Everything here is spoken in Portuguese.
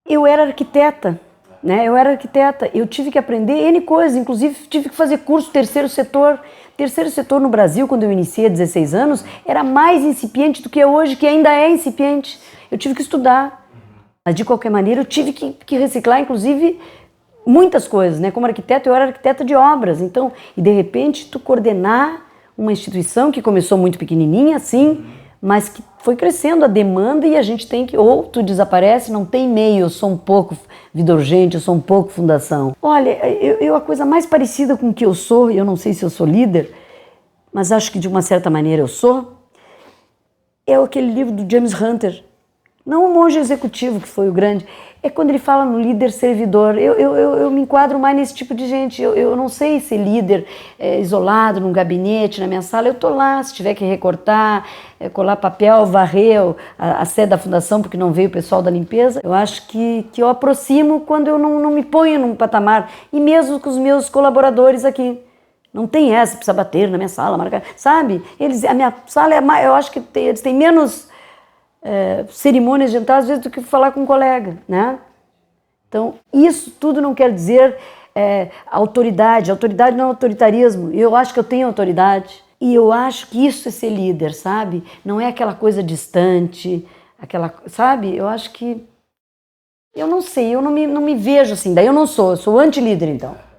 Eu era arquiteta, né? Eu era arquiteta, eu tive que aprender N coisas, inclusive tive que fazer curso terceiro setor. Terceiro setor no Brasil, quando eu iniciei há 16 anos, era mais incipiente do que é hoje, que ainda é incipiente. Eu tive que estudar. Mas, de qualquer maneira, eu tive que reciclar, inclusive, muitas coisas, né? Como arquiteta, eu era arquiteta de obras. Então, e de repente, tu coordenar uma instituição que começou muito pequenininha, sim, mas que foi crescendo a demanda e a gente tem que, ou tu desaparece, não tem meio, eu sou um pouco vida urgente, eu sou um pouco fundação. Olha, a coisa mais parecida com o que eu sou, eu não sei se eu sou líder, mas acho que de uma certa maneira eu sou, é aquele livro do James Hunter, não o monge executivo, que foi o grande, é quando ele fala no líder servidor. Eu me enquadro mais nesse tipo de gente. Eu não sei ser líder isolado num gabinete, na minha sala. Eu estou lá, se tiver que recortar, colar papel, varrer a sede da fundação, porque não veio o pessoal da limpeza. Eu acho que eu aproximo quando eu não me ponho num patamar. E mesmo com os meus colaboradores aqui. Não tem essa, precisa bater na minha sala, marcar, sabe? A minha sala é mais, eu acho que eles têm menos cerimônias de entrada, às vezes, do que falar com um colega, né? Então, isso tudo não quer dizer autoridade. Autoridade não é autoritarismo. Eu acho que eu tenho autoridade. E eu acho que isso é ser líder, sabe? Não é aquela coisa distante, sabe? Eu acho que... Eu não sei, eu não me vejo assim. Daí eu não sou, eu sou anti-líder, então.